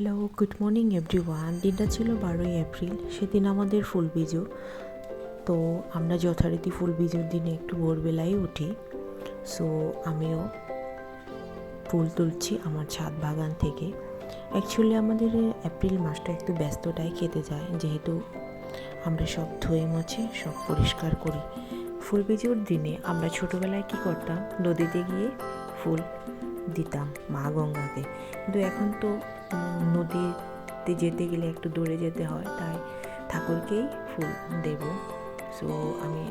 Hello, good morning everyone. দিনটা ছিল 12ই April. সেদিন আমাদের ফুল বিজু। তো আমরা যথারীতি ফুল বিজুর দিনে একটু ভোরবেলায় উঠি। সো আমিও ফুল তুলছি আমার ছাদ বাগান থেকে। অ্যাকচুয়ালি আমাদের এপ্রিল মাসটা একটু ব্যস্ততায় কেটে যায়, যেহেতু আমরা সব ধুয়ে মুছে সব পরিষ্কার করি। ফুল বিজুর দিনে আমরা ছোটোবেলায় কী করতাম, নদীতে গিয়ে ফুল দিতাম মা গঙ্গাকে। কিন্তু এখন তো নদীতে যেতে গেলে একটু দূরে যেতে হয়, তাই ঠাকুরকেই ফুল দেব। সো আমি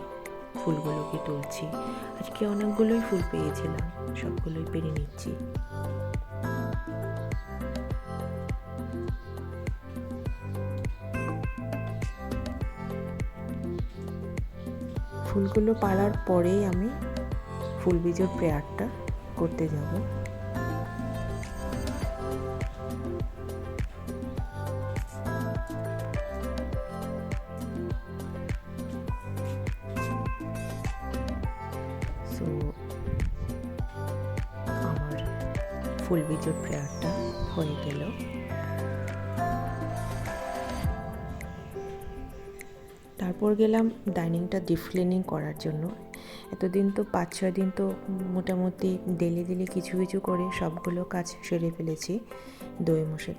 ফুলগুলোকে তুলছি। আজকে অনেকগুলোই ফুল পেয়েছিলাম, সবগুলোই পেরে নিচ্ছি। ফুলগুলো পাড়ার পরেই আমি ফুল বীজের প্রেয়ারটা করতে যাব। সো আমার ফুল বীজের প্রেয়ারটা হয়ে গেল। তারপর গেলাম ডাইনিংটা ডিপ ক্লিনিং করার জন্য। এতদিন তো 5-6 দিন তো মোটামুটি ডেলি কিছু কিছু করে সবগুলো কাজ সেরে ফেলেছি, দই মুছে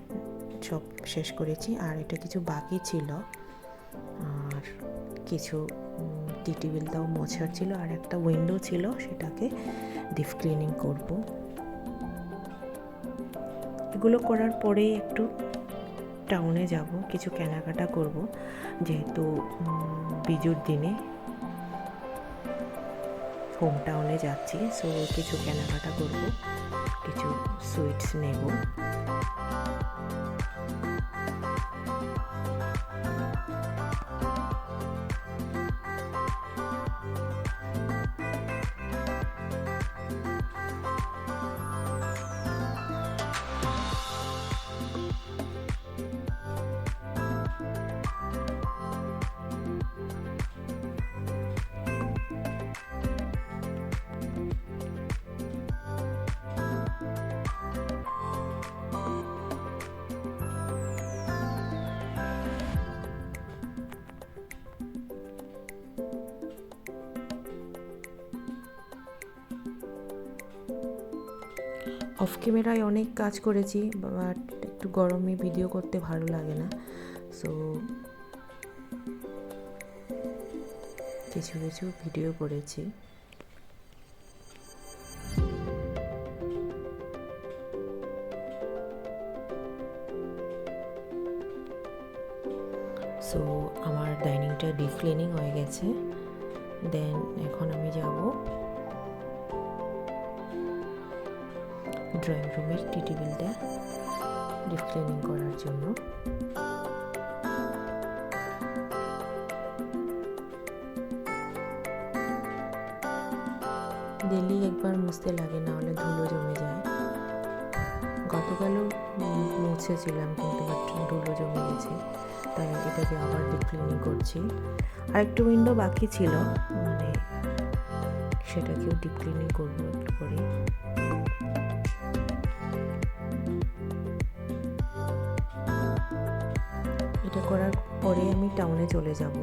সব শেষ করেছি। আর এটা কিছু বাকি ছিল, আর কিছু টি টেবিলটাও মোছার ছিল, আর একটা উইন্ডো ছিল, সেটাকে ডিপ ক্লিনিং করব। এগুলো করার পরেই একটু টাউনে যাব, কিছু কেনাকাটা করব, যেহেতু বিজুর দিনে হোম টাউনে যাচ্ছি। সো কিছু কেনাকাটা করব, কিছু সুইটস নেব। অফ ক্যামেরায় অনেক কাজ করেছি, বাট একটু গরমে ভিডিও করতে ভালো লাগে না। সো কিছু ভিডিও করেছি। সো আমার ডাইনিংটা ডিপ ক্লিনিং হয়ে গেছে। দেন এখন আমি যাব ড্রয়িং রুমের টি টেবিলটা ডিপ ক্লিনিং করার জন্য। ডেলি একবার মুছতে লাগে, না হলে ধুলো জমে যায়। গতকালও মুছেছিলাম, কিন্তু ধুলো জমে গেছে, তাই এটাকে আবার ডিপ ক্লিনিং করছি। আর একটু উইন্ডো বাকি ছিল, মানে সেটাকেও ডিপ ক্লিনিং করবো একটু করে। এটা করার পরে আমি টাউনে চলে যাব।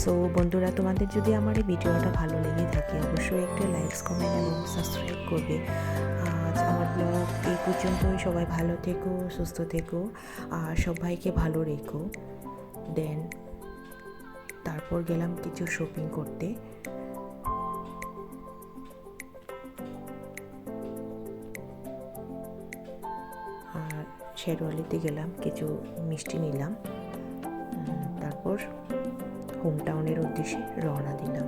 সো বন্ধুরা, তোমাদের যদি আমার এই ভিডিওটা ভালো লেগে থাকে, অবশ্যই একটা লাইকস, কমেন্ট এবং সাবস্ক্রাইব করবে। আজ আমার ব্লগ এই পর্যন্তই। সবাই ভালো থেকো, সুস্থ থেকো, আর সবাইকে ভালো রেখো। দেন তারপর গেলাম কিছু শপিং করতে। আর শেরওয়ালিতে গেলাম, কিছু মিষ্টি নিলাম, তারপর হোম টাউনের উদ্দেশ্যে রওনা দিলাম।